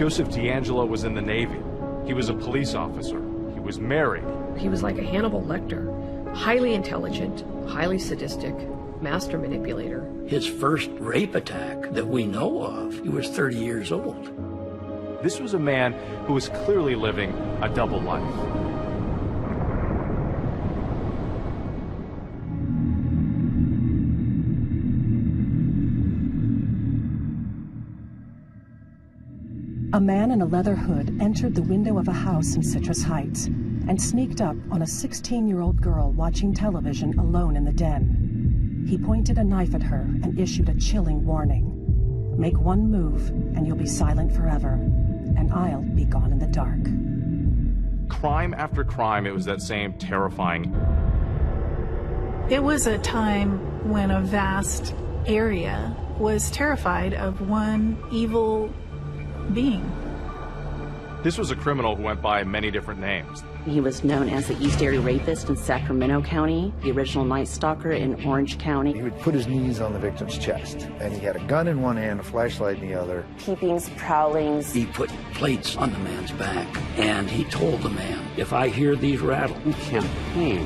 Joseph D'Angelo was in the Navy. He was a police officer. He was married. He was like a Hannibal Lecter, highly intelligent, highly sadistic, master manipulator. His first rape attack that we know of, he was 30 years old. This was a man who was clearly living a double life. A man in a leather hood entered the window of a house in Citrus Heights and sneaked up on a 16-year-old girl watching television alone in the den. He pointed a knife at her and issued a chilling warning. Make one move and you'll be silent forever, and I'll be gone in the dark. Crime after crime, it was that same terrifying. It was a time when a vast area was terrified of one evil being. This was a criminal who went by many different names. He was known as the East Area Rapist in Sacramento County, the original Night Stalker in Orange County. He would put his knees on the victim's chest, and he had a gun in one hand, a flashlight in the other. Peepings, prowlings. He put plates on the man's back, and he told the man, if I hear these rattle. A campaign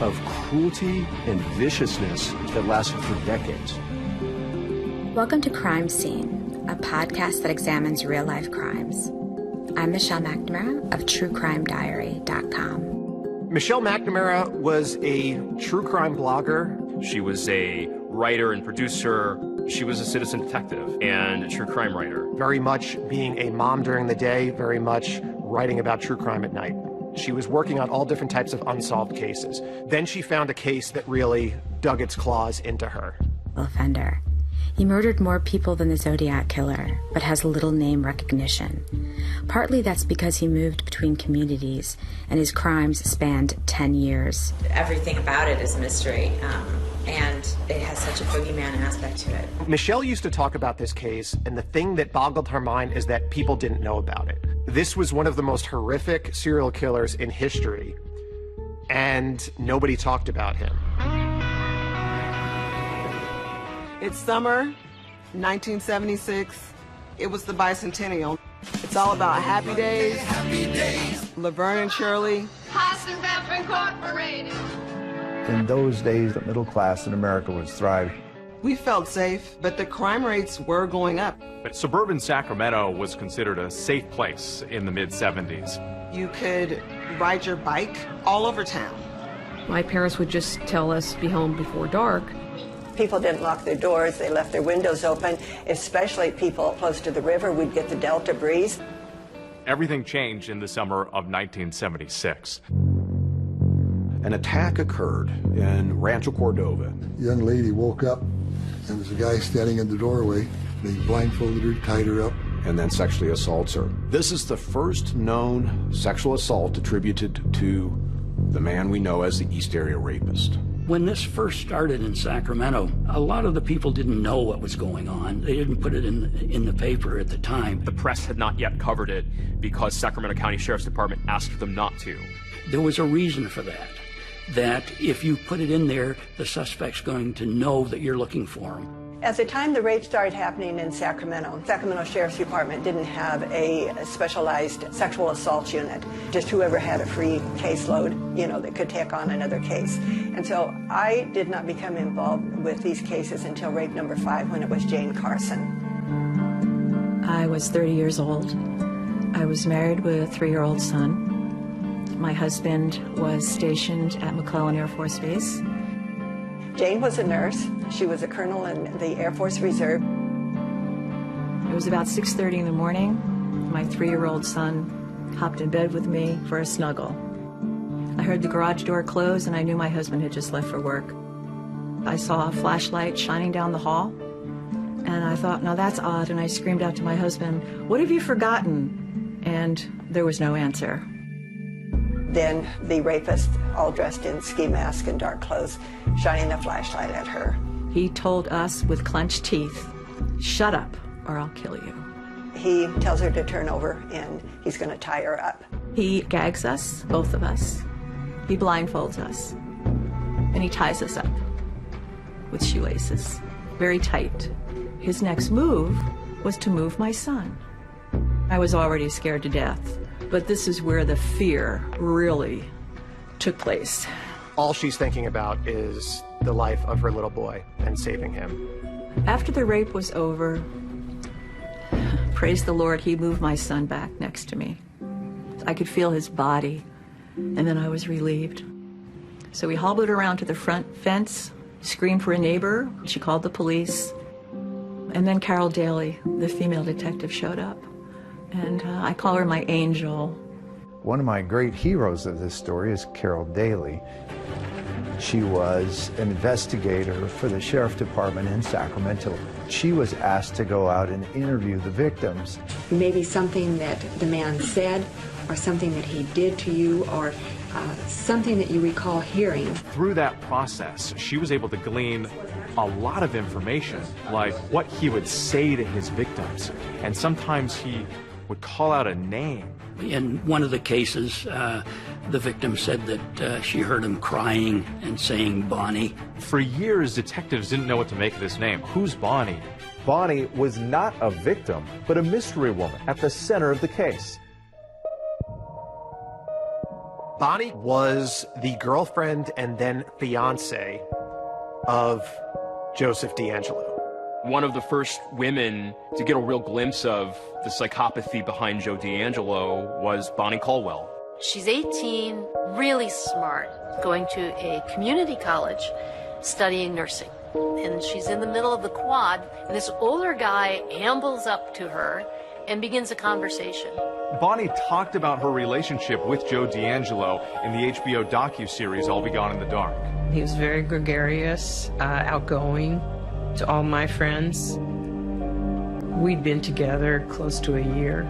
of cruelty and viciousness that lasted for decades. Welcome to Crime Scene, a podcast that examines real-life crimes. I'm Michelle McNamara of TrueCrimeDiary.com. Michelle McNamara was a true crime blogger. She was a writer and producer. She was a citizen detective and a true crime writer. Very much being a mom during the day, very much writing about true crime at night. She was working on all different types of unsolved cases. Then she found a case that really dug its claws into her. Offender. He murdered more people than the Zodiac Killer, but has little name recognition. Partly that's because he moved between communities, and his crimes spanned 10 years. Everything about it is a mystery, and it has such a boogeyman aspect to it. Michelle used to talk about this case, and the thing that boggled her mind is that people didn't know about it. This was one of the most horrific serial killers in history, and nobody talked about him. It's summer, 1976. It was the bicentennial. It's all about happy days. Laverne and Shirley. Hassenbeff Incorporated. In those days, the middle class in America was thriving. We felt safe, but the crime rates were going up. But suburban Sacramento was considered a safe place in the mid-70s. You could ride your bike all over town. My parents would just tell us be home before dark. People didn't lock their doors, they left their windows open, especially people close to the river. We'd get the Delta breeze. Everything changed in the summer of 1976. An attack occurred in Rancho Cordova. A young lady woke up, and there was a guy standing in the doorway. They blindfolded her, tied her up, and then sexually assaults her. This is the first known sexual assault attributed to the man we know as the East Area Rapist. When this first started in Sacramento, a lot of the people didn't know what was going on. They didn't put it in the paper at the time. The press had not yet covered it because Sacramento County Sheriff's Department asked them not to. There was a reason for that. That if you put it in there, the suspect's going to know that you're looking for him. At the time the rape started happening in Sacramento Sheriff's Department didn't have a specialized sexual assault unit. Just whoever had a free caseload, that could take on another case. And so I did not become involved with these cases until rape number 5, when it was Jane Carson. I was 30 years old. I was married with a 3-year-old son. My husband was stationed at McClellan Air Force Base. Jane was a nurse. She was a colonel in the Air Force Reserve. It was about 6:30 in the morning. My 3-year-old son hopped in bed with me for a snuggle. I heard the garage door close, and I knew my husband had just left for work. I saw a flashlight shining down the hall, and I thought, now that's odd, and I screamed out to my husband, "What have you forgotten?" And there was no answer. Then the rapist, all dressed in ski mask and dark clothes, shining a flashlight at her. He told us with clenched teeth, "Shut up, or I'll kill you." He tells her to turn over, and he's going to tie her up. He gags us, both of us. He blindfolds us, and he ties us up with shoelaces, very tight. His next move was to move my son. I was already scared to death, but this is where the fear really took place. All she's thinking about is the life of her little boy and saving him. After the rape was over, praise the Lord, he moved my son back next to me. I could feel his body, and then I was relieved. So we hobbled around to the front fence, screamed for a neighbor. She called the police. And then Carol Daly, the female detective, showed up. And I call her my angel. One of my great heroes of this story is Carol Daly. She was an investigator for the sheriff department in Sacramento. She was asked to go out and interview the victims. Maybe something that the man said, or something that he did to you, or something that you recall hearing. Through that process, she was able to glean a lot of information, like what he would say to his victims. And sometimes he would call out a name. In one of the cases, the victim said that she heard him crying and saying Bonnie. For years, detectives didn't know what to make of this name. Who's Bonnie? Bonnie was not a victim, but a mystery woman at the center of the case. Bonnie was the girlfriend and then fiance of Joseph DeAngelo. One of the first women to get a real glimpse of the psychopathy behind Joe DeAngelo was Bonnie Caldwell. She's 18, really smart, going to a community college studying nursing. And she's in the middle of the quad, and this older guy ambles up to her and begins a conversation. Bonnie talked about her relationship with Joe DeAngelo in the HBO docuseries All Be Gone in the Dark. He was very gregarious, outgoing to all my friends. We'd been together close to a year.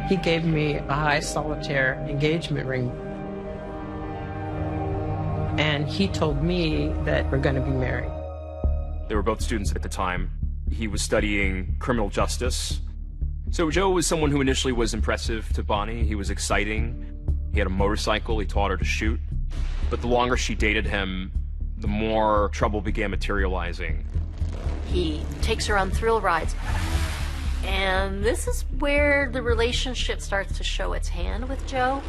He gave me a high solitaire engagement ring. And he told me that we're going to be married. They were both students at the time. He was studying criminal justice. So Joe was someone who initially was impressive to Bonnie. He was exciting. He had a motorcycle. He taught her to shoot. But the longer she dated him, the more trouble began materializing. He takes her on thrill rides. And this is where the relationship starts to show its hand with Joe.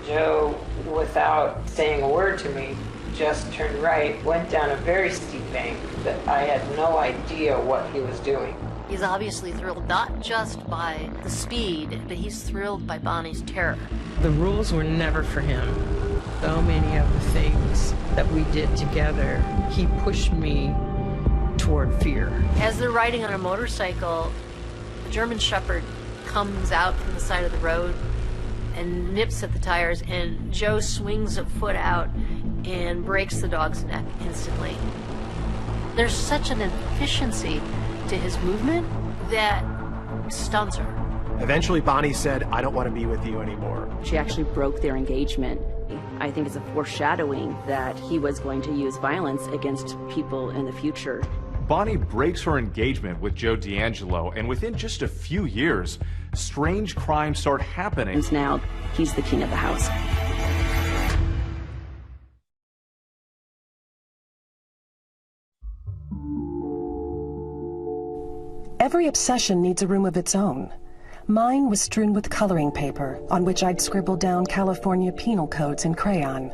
Joe, without saying a word to me, just turned right, went down a very steep bank that I had no idea what he was doing. He's obviously thrilled not just by the speed, but he's thrilled by Bonnie's terror. The rules were never for him. So many of the things that we did together, he pushed me toward fear. As they're riding on a motorcycle, the German Shepherd comes out from the side of the road and nips at the tires, and Joe swings a foot out and breaks the dog's neck instantly. There's such an efficiency to his movement that stuns her. Eventually, Bonnie said, "I don't want to be with you anymore." She actually broke their engagement. I think it's a foreshadowing that he was going to use violence against people in the future. Bonnie breaks her engagement with Joe DeAngelo, and within just a few years, strange crimes start happening. And now he's the king of the house. Every obsession needs a room of its own. Mine was strewn with coloring paper on which I'd scribbled down California penal codes in crayon.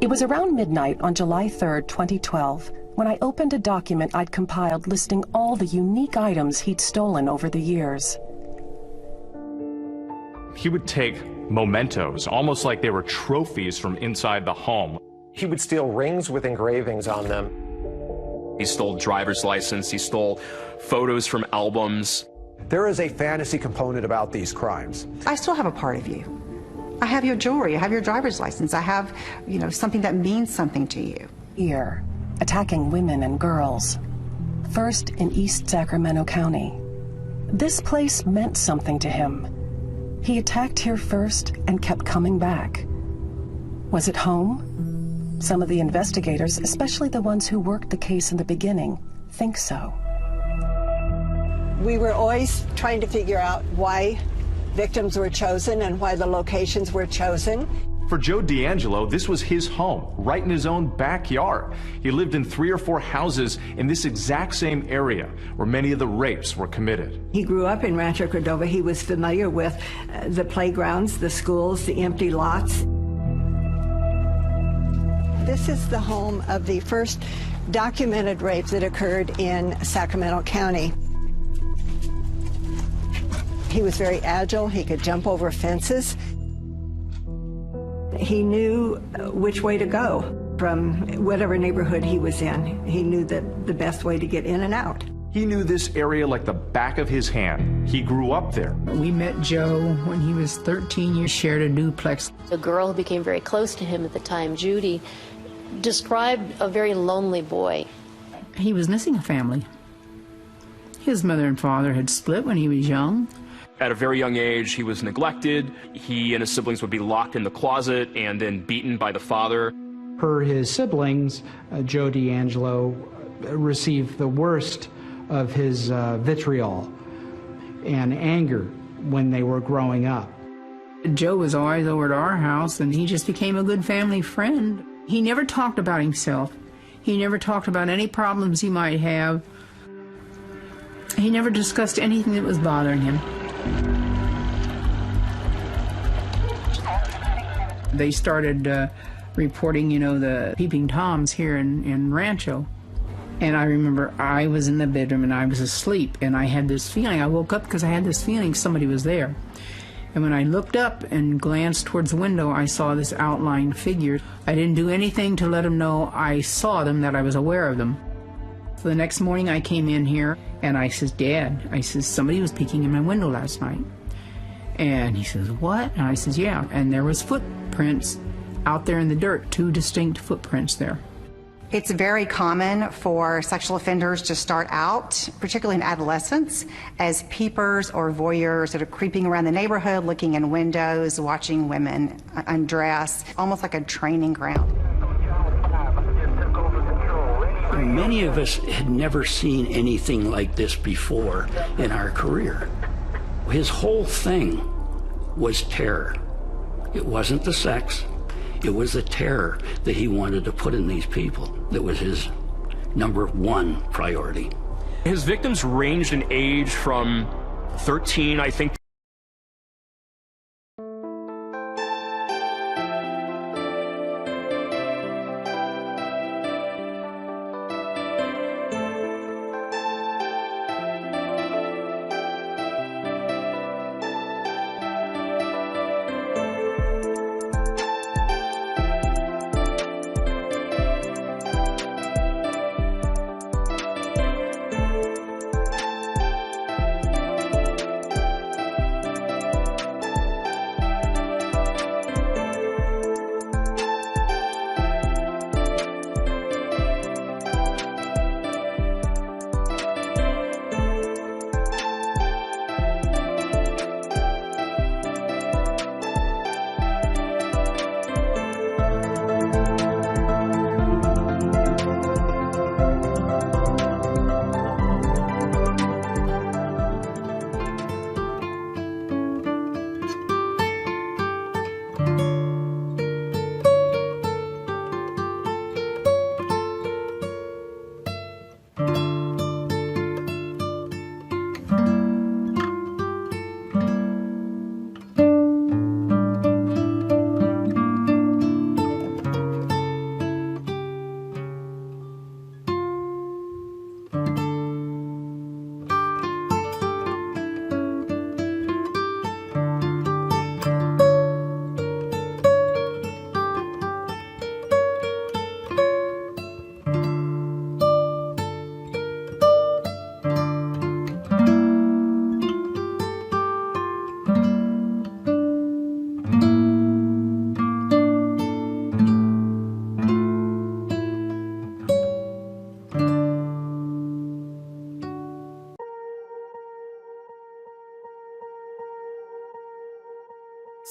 It was around midnight on July 3rd, 2012, when I opened a document I'd compiled listing all the unique items he'd stolen over the years. He would take mementos, almost like they were trophies from inside the home. He would steal rings with engravings on them. He stole driver's license. He stole photos from albums. There is a fantasy component about these crimes. I still have a part of you. I have your jewelry, I have your driver's license, I have, something that means something to you. Here, attacking women and girls. First in East Sacramento County. This place meant something to him. He attacked here first and kept coming back. Was it home? Some of the investigators, especially the ones who worked the case in the beginning, think so. We were always trying to figure out why victims were chosen and why the locations were chosen. For Joe D'Angelo, this was his home, right in his own backyard. He lived in 3 or 4 houses in this exact same area where many of the rapes were committed. He grew up in Rancho Cordova. He was familiar with the playgrounds, the schools, the empty lots. This is the home of the first documented rape that occurred in Sacramento County. He was very agile. He could jump over fences. He knew which way to go from whatever neighborhood he was in. He knew the best way to get in and out. He knew this area like the back of his hand. He grew up there. We met Joe when he was 13 years, shared a duplex. The girl who became very close to him at the time, Judy, described a very lonely boy. He was missing a family. His mother and father had split when he was young. At a very young age, he was neglected. He and his siblings would be locked in the closet and then beaten by the father. Per his siblings, Joe D'Angelo received the worst of his vitriol and anger when they were growing up. Joe was always over at our house, and he just became a good family friend. He never talked about himself. He never talked about any problems he might have. He never discussed anything that was bothering him. They started reporting, the peeping Toms here in Rancho. And I remember I was in the bedroom and I was asleep, and I had this feeling. I woke up because I had this feeling somebody was there. And when I looked up and glanced towards the window, I saw this outlined figure. I didn't do anything to let him know I saw them, that I was aware of them. So the next morning I came in here and I says, Dad, I says, somebody was peeking in my window last night. And he says, what? And I says, yeah. And there was footprints out there in the dirt, 2 distinct footprints there. It's very common for sexual offenders to start out, particularly in adolescence, as peepers or voyeurs that are creeping around the neighborhood, looking in windows, watching women undress, almost like a training ground. Many of us had never seen anything like this before in our career. His whole thing was terror. It wasn't the sex. It was the terror that he wanted to put in these people that was his #1 priority. His victims ranged in age from 13, I think,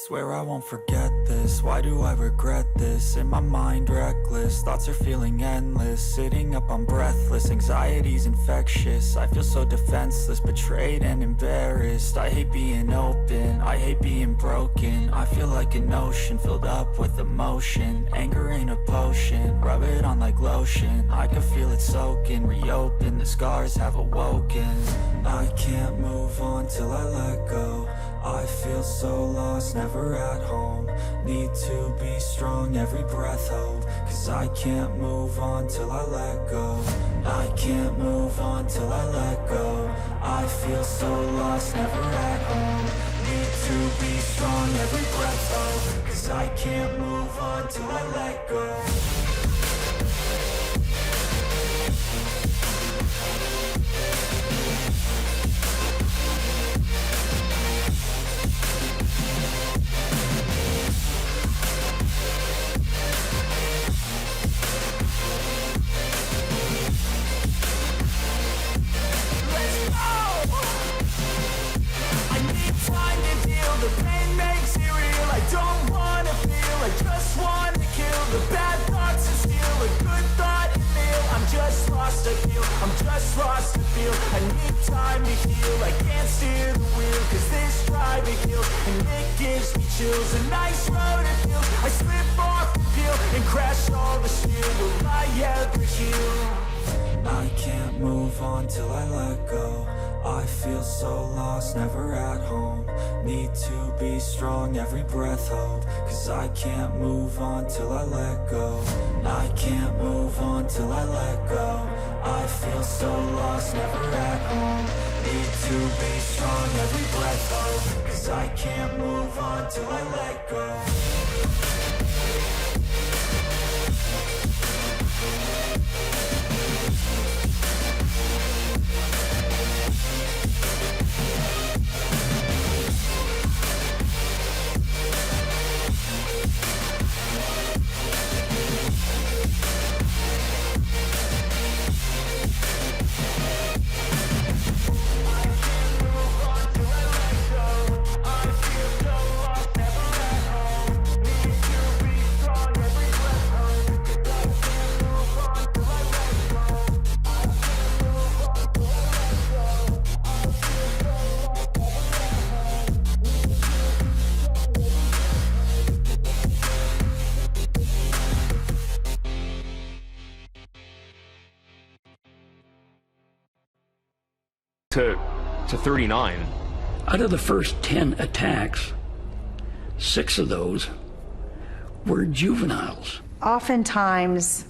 Swear I won't forget this, why do I regret this? In my mind reckless, thoughts are feeling endless. Sitting up, I'm breathless, anxiety's infectious. I feel so defenseless, betrayed and embarrassed. I hate being open, I hate being broken. I feel like an ocean filled up with emotion. Anger ain't a potion, rub it on like lotion. I can feel it soaking, reopen, the scars have awoken. I can't move on till I let go. I feel so lost, never at home. Need to be strong, every breath hold. Cause I can't move on till I let go. I can't move on till I let go. I feel so lost, never at home. Need to be strong, every breath hold. Cause I can't move on till I let go. The pain makes it real. I don't wanna feel, I just wanna kill the bad thoughts and steal a good thought and feel. I'm just lost to feel, I'm just lost to feel. I need time to heal, I can't steer the wheel. Cause this drive it heals, and it gives me chills. A nice road it feels, I slip off the peel and crash all the steel. Will I ever heal? I can't move on till I let go. I feel so lost, never at home. Need to be strong, every breath hold. Cause I can't move on till I let go. I can't move on till I let go. I feel so lost, never at home. Need to be strong, every breath hold. Cause I can't move on till I let go. To 39. Out of the first 10 attacks, 6 of those were juveniles. Oftentimes,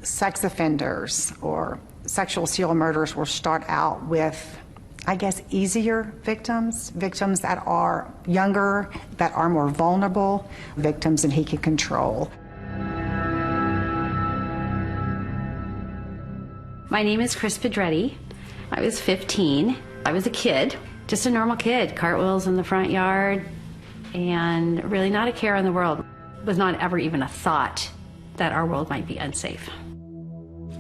sex offenders or sexual serial murderers will start out with, I guess, easier victims that are younger, that are more vulnerable, victims that he can control. My name is Chris Pedretti. I was 15. I was a kid, just a normal kid, cartwheels in the front yard, and really not a care in the world. It was not ever even a thought that our world might be unsafe.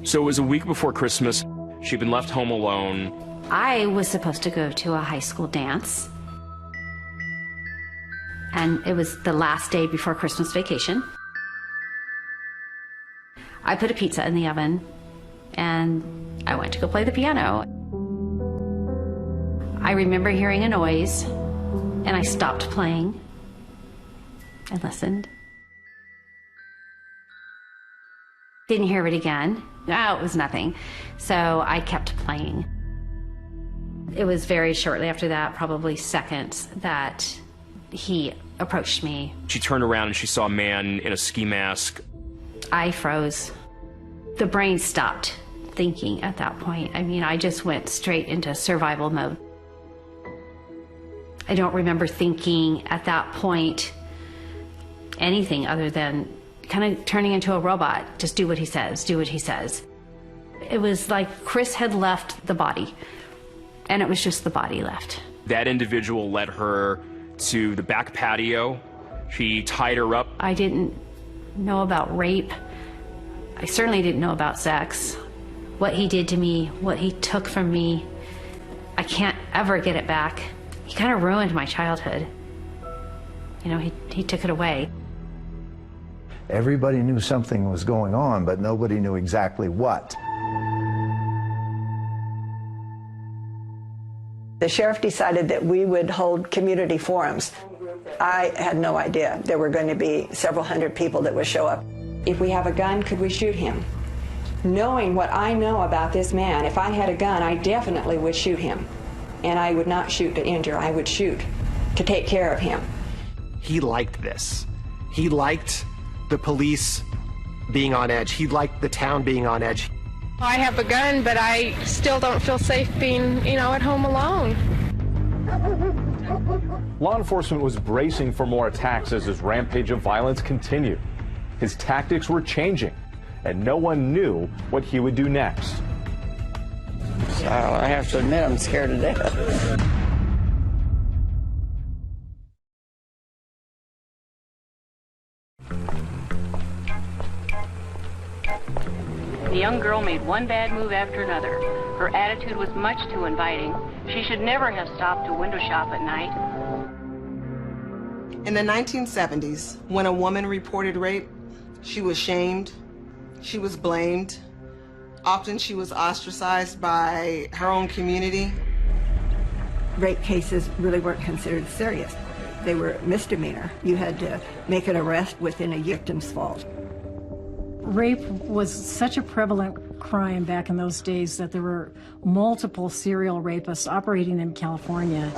So it was a week before Christmas. She'd been left home alone. I was supposed to go to a high school dance, and it was the last day before Christmas vacation. I put a pizza in the oven, and I went to go play the piano. I remember hearing a noise, and I stopped playing and listened. Didn't hear it again. No, it was nothing. So I kept playing. It was very shortly after that, probably seconds, that he approached me. She turned around and she saw a man in a ski mask. I froze. The brain stopped thinking at that point. I mean, I just went straight into survival mode. I don't remember thinking at that point anything other than kind of turning into a robot. Just do what he says, do what he says. It was like Chris had left the body, and it was just the body left. That individual led her to the back patio. She tied her up. I didn't know about rape. I certainly didn't know about sex. What he did to me, what he took from me, I can't ever get it back. He kind of ruined my childhood. You know, he took it away. Everybody knew something was going on, but nobody knew exactly what. The sheriff decided that we would hold community forums. I had no idea there were going to be several hundred people that would show up. If we have a gun, could we shoot him? Knowing what I know about this man, if I had a gun, I definitely would shoot him. And I would not shoot to injure, I would shoot to take care of him. He liked this. He liked the police being on edge. He liked the town being on edge. I have a gun, but I still don't feel safe being, at home alone. Law enforcement was bracing for more attacks as his rampage of violence continued. His tactics were changing, and no one knew what he would do next. So I have to admit, I'm scared to death. The young girl made one bad move after another. Her attitude was much too inviting. She should never have stopped to window shop at night. In the 1970s, when a woman reported rape, she was shamed, she was blamed. Often she was ostracized by her own community. Rape cases really weren't considered serious. They were misdemeanor. You had to make an arrest within a victim's fault. Rape was such a prevalent crime back in those days that there were multiple serial rapists operating in California.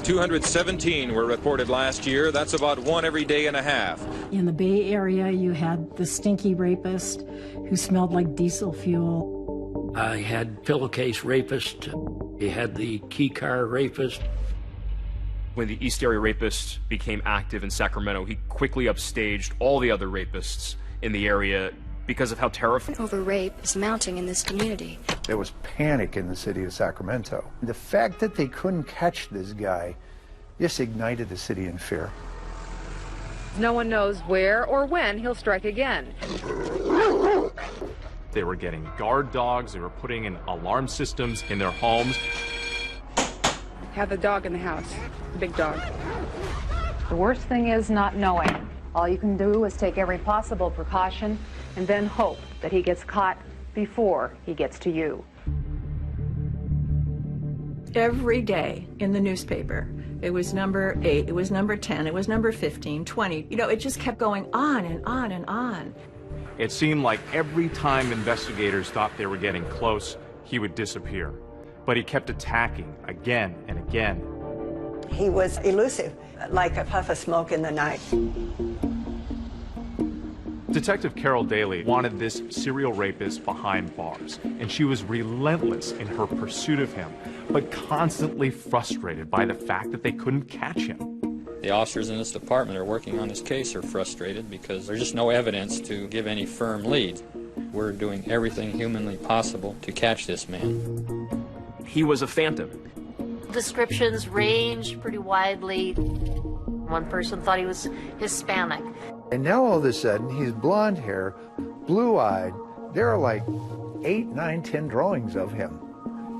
217 were reported last year. That's about one every day and a half. In the Bay Area, you had the stinky rapist who smelled like diesel fuel. I had pillowcase rapist. You had the key car rapist. When the East Area rapist became active in Sacramento, he quickly upstaged all the other rapists in the area because of how terrifying. Over rape is mounting in this community. There was panic in the city of Sacramento. The fact that they couldn't catch this guy just ignited the city in fear. No one knows where or when he'll strike again. They were getting guard dogs. They were putting in alarm systems in their homes. Have the dog in the house, the big dog. The worst thing is not knowing. All you can do is take every possible precaution and then hope that he gets caught before he gets to you. Every day in the newspaper, it was number 8, it was number 10, it was number 15, 20. It just kept going on and on and on. It seemed like every time investigators thought they were getting close, he would disappear. But he kept attacking again and again. He was elusive, like a puff of smoke in the night. Detective Carol Daly wanted this serial rapist behind bars, and she was relentless in her pursuit of him, but constantly frustrated by the fact that they couldn't catch him. The officers in this department are working on this case are frustrated because there's just no evidence to give any firm lead. We're doing everything humanly possible to catch this man. He was a phantom. Descriptions ranged pretty widely. One person thought he was Hispanic. And now all of a sudden, he's blonde hair, blue-eyed. There are like 8, 9, 10 drawings of him.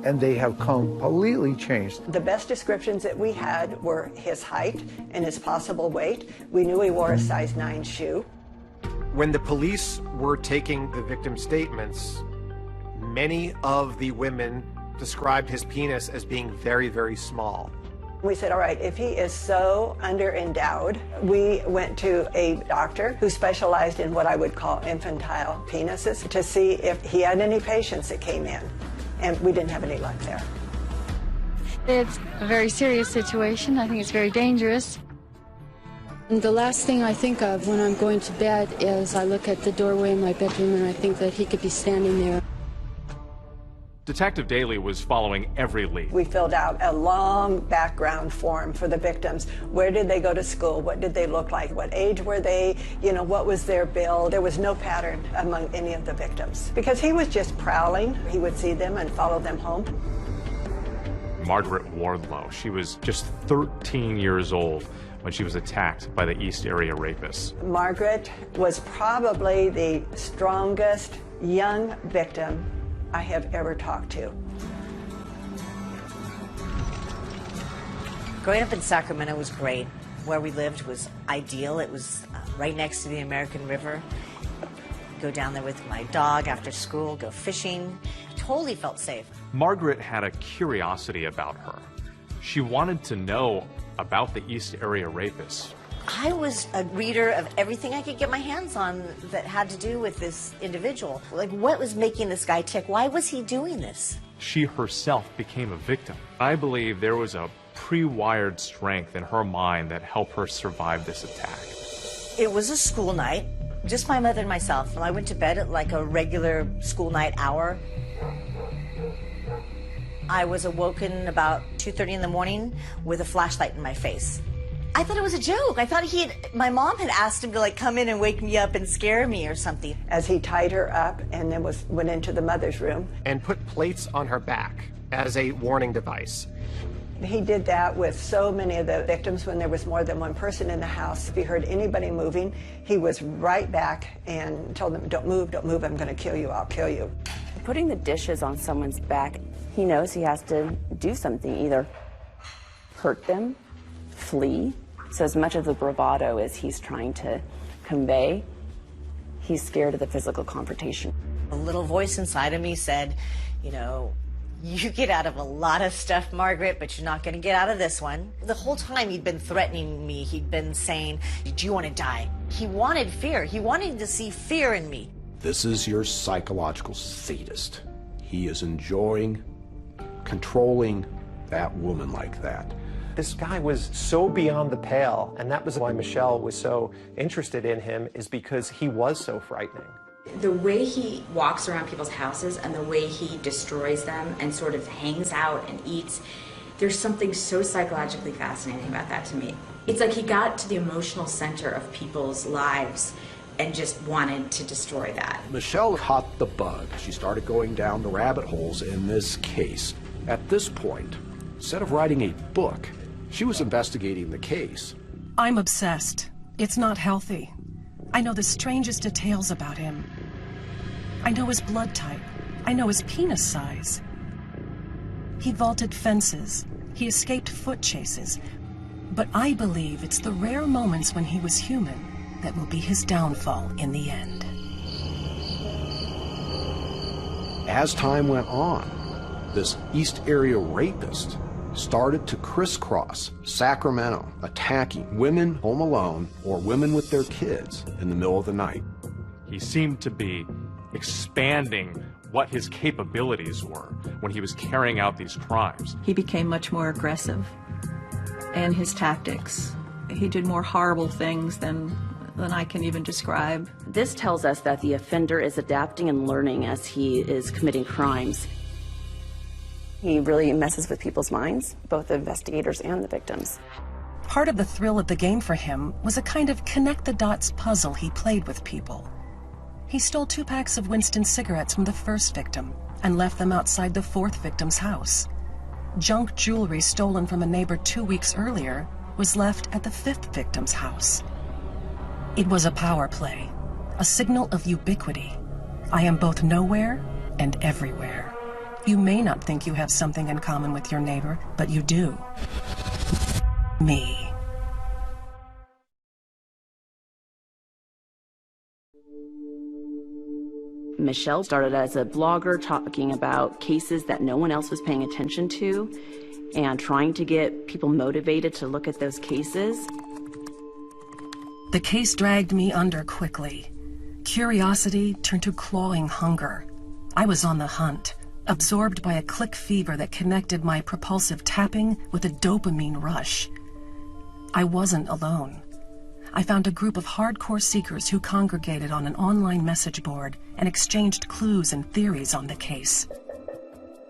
And they have completely changed. The best descriptions that we had were his height and his possible weight. We knew he wore a size 9 shoe. When the police were taking the victim's statements, many of the women described his penis as being very, very small. We said, all right, if he is so underendowed, we went to a doctor who specialized in what I would call infantile penises to see if he had any patients that came in, and we didn't have any luck there. It's a very serious situation. I think it's very dangerous. The last thing I think of when I'm going to bed is I look at the doorway in my bedroom and I think that he could be standing there. Detective Daly was following every lead. We filled out a long background form for the victims. Where did they go to school? What did they look like? What age were they? What was their build? There was no pattern among any of the victims. Because he was just prowling. He would see them and follow them home. Margaret Wardlow, she was just 13 years old when she was attacked by the East Area rapists. Margaret was probably the strongest young victim I have ever talked to. Growing up in Sacramento was great. Where we lived was ideal. It was right next to the American River. Go down there with my dog after school, go fishing. Totally felt safe. Margaret had a curiosity about her. She wanted to know about the East Area rapists. I was a reader of everything I could get my hands on that had to do with this individual. Like, what was making this guy tick? Why was he doing this? She herself became a victim. I believe there was a pre-wired strength in her mind that helped her survive this attack. It was a school night, just my mother and myself. I went to bed at like a regular school night hour. I was awoken about 2:30 in the morning with a flashlight in my face. I thought it was a joke. I thought my mom had asked him to like come in and wake me up and scare me or something. As he tied her up and then went into the mother's room. And put plates on her back as a warning device. He did that with so many of the victims when there was more than one person in the house. If he heard anybody moving, he was right back and told them, don't move, I'm gonna kill you, I'll kill you. Putting the dishes on someone's back, he knows he has to do something, either hurt them, flee. So as much of the bravado as he's trying to convey, he's scared of the physical confrontation. A little voice inside of me said, you know, you get out of a lot of stuff, Margaret, but you're not going to get out of this one. The whole time he'd been threatening me. He'd been saying, do you want to die? He wanted fear. He wanted to see fear in me. This is your psychological sadist. He is enjoying controlling that woman like that. This guy was so beyond the pale, and that was why Michelle was so interested in him, is because he was so frightening. The way he walks around people's houses and the way he destroys them and sort of hangs out and eats, there's something so psychologically fascinating about that to me. It's like he got to the emotional center of people's lives and just wanted to destroy that. Michelle caught the bug. She started going down the rabbit holes in this case. At this point, instead of writing a book, she was investigating the case. I'm obsessed. It's not healthy. I know the strangest details about him. I know his blood type. I know his penis size. He vaulted fences. He escaped foot chases. But I believe it's the rare moments when he was human that will be his downfall in the end. As time went on, this East Area rapist started to crisscross Sacramento, attacking women home alone or women with their kids in the middle of the night. He seemed to be expanding what his capabilities were when he was carrying out these crimes. He became much more aggressive in his tactics. He did more horrible things than I can even describe. This tells us that the offender is adapting and learning as he is committing crimes. He really messes with people's minds, both the investigators and the victims. Part of the thrill of the game for him was a kind of connect-the-dots puzzle he played with people. He stole 2 packs of Winston cigarettes from the first victim and left them outside the 4th victim's house. Junk jewelry stolen from a neighbor 2 weeks earlier was left at the 5th victim's house. It was a power play, a signal of ubiquity. I am both nowhere and everywhere. You may not think you have something in common with your neighbor, but you do. Me. Michelle started as a blogger talking about cases that no one else was paying attention to and trying to get people motivated to look at those cases. The case dragged me under quickly. Curiosity turned to clawing hunger. I was on the hunt, absorbed by a click fever that connected my propulsive tapping with a dopamine rush. I wasn't alone. I found a group of hardcore seekers who congregated on an online message board and exchanged clues and theories on the case.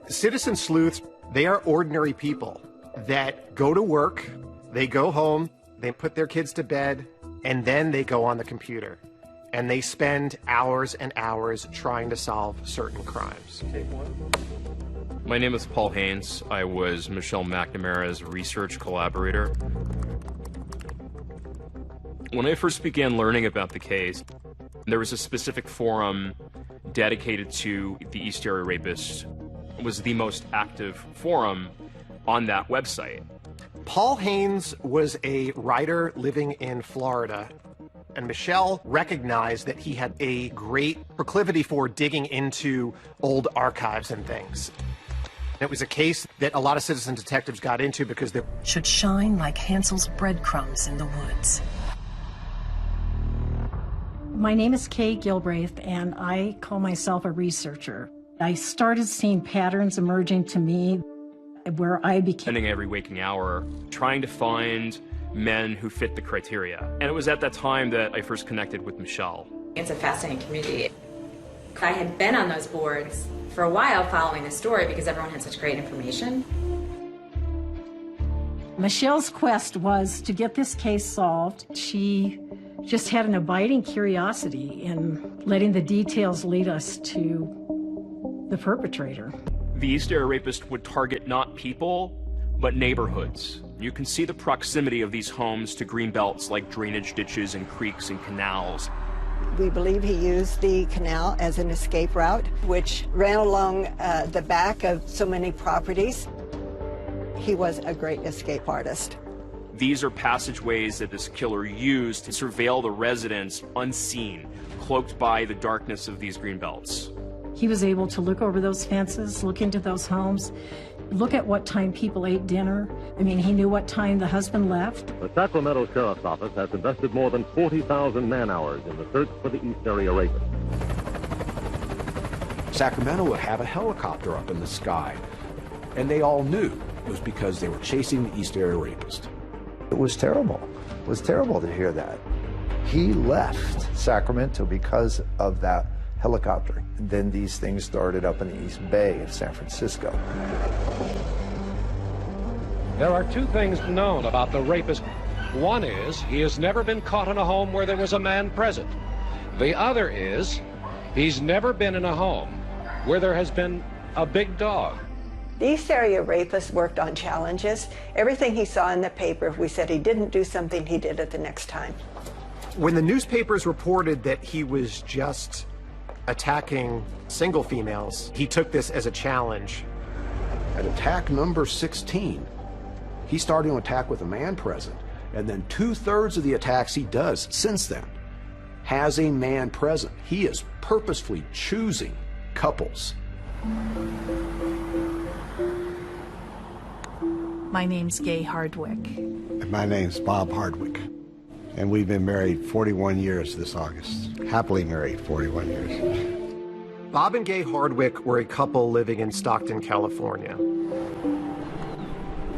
Citizen sleuths, they are ordinary people that go to work, they go home, they put their kids to bed, and then they go on the computer. And they spend hours and hours trying to solve certain crimes. My name is Paul Haynes. I was Michelle McNamara's research collaborator. When I first began learning about the case, there was a specific forum dedicated to the East Area Rapists. It was the most active forum on that website. Paul Haynes was a writer living in Florida, and Michelle recognized that he had a great proclivity for digging into old archives and things. It was a case that a lot of citizen detectives got into because they should shine like Hansel's breadcrumbs in the woods. My name is Kay Gilbraith, and I call myself a researcher. I started seeing patterns emerging to me where I became... Spending every waking hour trying to find men who fit the criteria. And it was at that time that I first connected with Michelle. It's a fascinating community. I had been on those boards for a while following the story because everyone had such great information. Michelle's quest was to get this case solved. She just had an abiding curiosity in letting the details lead us to the perpetrator. The East Area Rapist would target not people, but neighborhoods. You can see the proximity of these homes to green belts like drainage ditches and creeks and canals. We believe he used the canal as an escape route, which ran along the back of so many properties. He was a great escape artist. These are passageways that this killer used to surveil the residents unseen, cloaked by the darkness of these green belts. He was able to look over those fences, look into those homes, look at what time people ate dinner. I mean, he knew what time the husband left. The Sacramento Sheriff's Office has invested more than 40,000 man-hours in the search for the East Area Rapist. Sacramento would have a helicopter up in the sky, and they all knew it was because they were chasing the East Area Rapist. It was terrible. It was terrible to hear that. He left Sacramento because of that helicopter. And then these things started up in the East Bay of San Francisco. There are two things known about the rapist. One is he has never been caught in a home where there was a man present. The other is he's never been in a home where there has been a big dog. The East Area Rapist worked on challenges. Everything he saw in the paper, if we said he didn't do something, he did it the next time. When the newspapers reported that he was just attacking single females, he took this as a challenge. At attack number 16, he's starting to attack with a man present, and then 2/3 of the attacks he does since then has a man present. He is purposefully choosing couples. My name's Gay Hardwick. And my name's Bob Hardwick. And we've been married 41 years this August. Happily married 41 years. Bob and Gay Hardwick were a couple living in Stockton, California.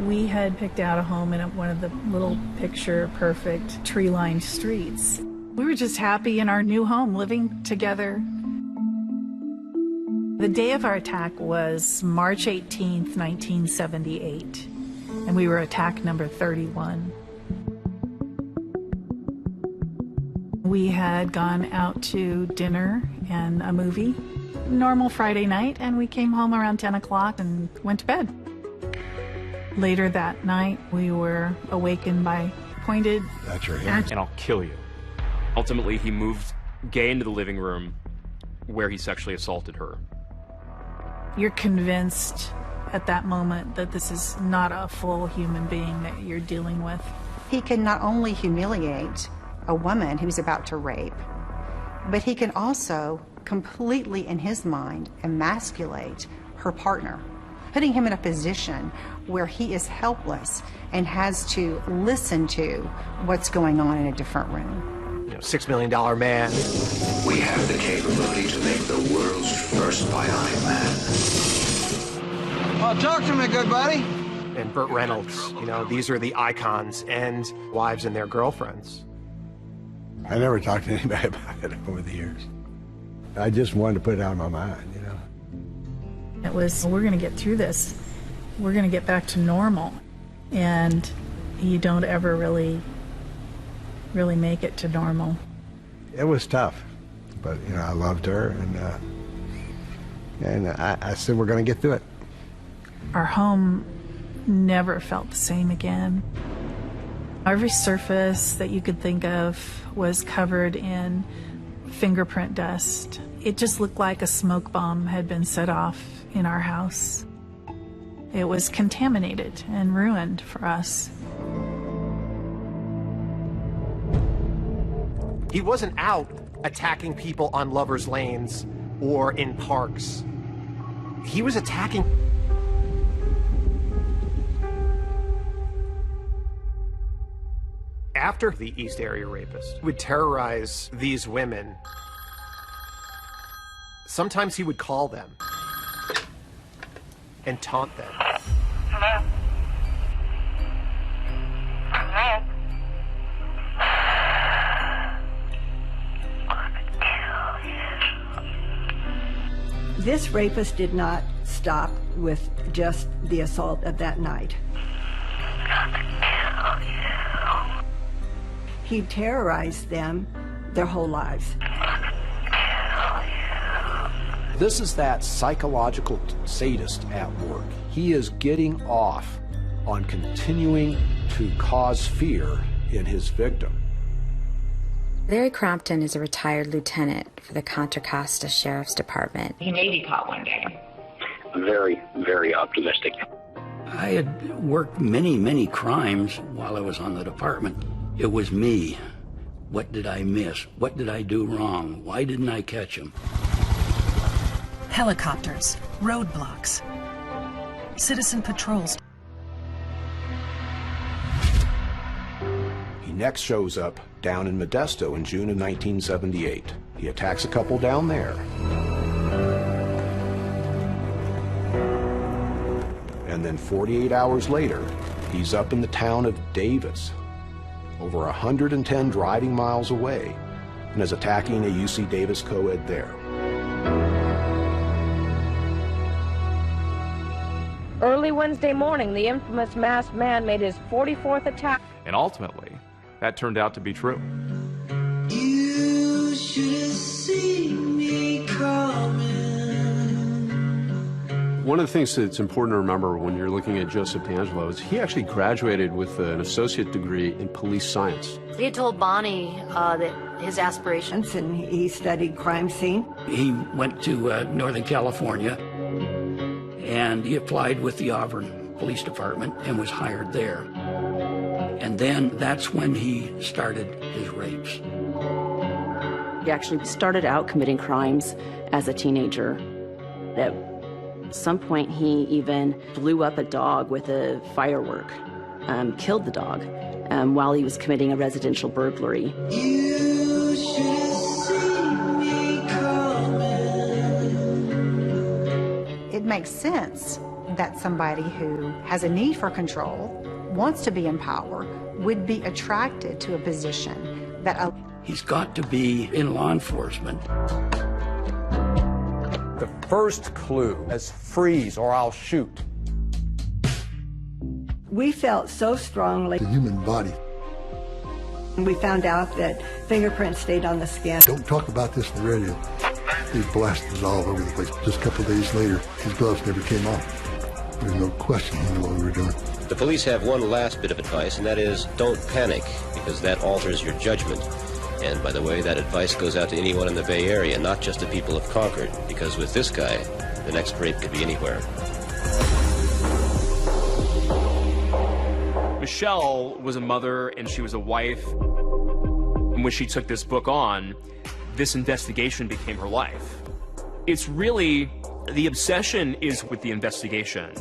We had picked out a home in one of the little picture-perfect tree-lined streets. We were just happy in our new home, living together. The day of our attack was March 18th, 1978, and we were attack number 31. We had gone out to dinner and a movie, normal Friday night, and we came home around 10 o'clock and went to bed. Later that night, we were awakened by pointed... That's your hand. And I'll kill you. Ultimately, he moved Gay into the living room where he sexually assaulted her. You're convinced at that moment that this is not a full human being that you're dealing with. He can not only humiliate a woman who's about to rape, but he can also completely, in his mind, emasculate her partner, putting him in a position where he is helpless and has to listen to what's going on in a different room. You know, $6 million man. We have the capability to make the world's first bionic man. Oh, talk to me, good buddy. And Burt Reynolds, you know, these are the icons and wives and their girlfriends. I never talked to anybody about it over the years. I just wanted to put it out of my mind, you know. It was, we're going to get through this. We're going to get back to normal. And you don't ever really make it to normal. It was tough, but, you know, I loved her, and I said, we're going to get through it. Our home never felt the same again. Every surface that you could think of was covered in fingerprint dust. It just looked like a smoke bomb had been set off in our house. It was contaminated and ruined for us. He wasn't out attacking people on lovers' lanes or in parks. He was attacking. After the East Area Rapist would terrorize these women, sometimes he would call them and taunt them. Hello? Hello? This rapist did not stop with just the assault of that night. He terrorized them their whole lives. This is that psychological sadist at work. He is getting off on continuing to cause fear in his victim. Larry Crompton is a retired lieutenant for the Contra Costa Sheriff's Department. He may be caught one day. Very, very optimistic. I had worked many crimes while I was on the department. It was me. What did I miss? What did I do wrong? Why didn't I catch him? Helicopters, roadblocks, citizen patrols. He next shows up down in Modesto in June of 1978. He attacks a couple down there. And then 48 hours later, he's up in the town of Davis, over 110 driving miles away, and is attacking a UC Davis co-ed there. Early Wednesday morning, the infamous masked man made his 44th attack. And ultimately, that turned out to be true. You should have seen me coming. One of the things that's important to remember when you're looking at Joseph D'Angelo is he actually graduated with an associate degree in police science. He had told Bonnie that his aspirations. And he studied crime scene. He went to Northern California, and he applied with the Auburn Police Department and was hired there. And then that's when he started his rapes. He actually started out committing crimes as a teenager. At some point, he even blew up a dog with a firework, killed the dog while he was committing a residential burglary. You should have seen me coming. It makes sense that somebody who has a need for control, wants to be in power, would be attracted to a position that... He's got to be in law enforcement. The first clue is freeze or I'll shoot. We felt so strongly. The human body. We found out that fingerprints stayed on the skin. Don't talk about this on the radio. These blasters all over the place. Just a couple of days later, his gloves never came off. There's no question he knew what we were doing. The police have one last bit of advice, and that is don't panic, because that alters your judgment. And by the way, that advice goes out to anyone in the Bay Area, not just the people of Concord, because with this guy, the next rape could be anywhere. Michelle was a mother and she was a wife. And when she took this book on, this investigation became her life. It's really, the obsession is with the investigation.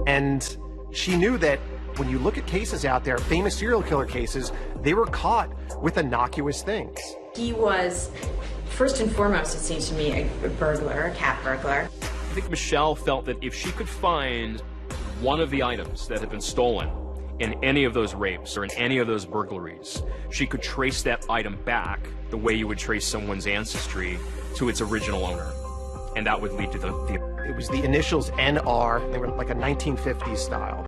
And she knew that when you look at cases out there, famous serial killer cases, they were caught with innocuous things. He was, first and foremost, it seems to me, a burglar, a cat burglar. I think Michelle felt that if she could find one of the items that had been stolen in any of those rapes or in any of those burglaries, she could trace that item back the way you would trace someone's ancestry to its original owner. And that would lead to the... It was the initials NR. They were like a 1950s style.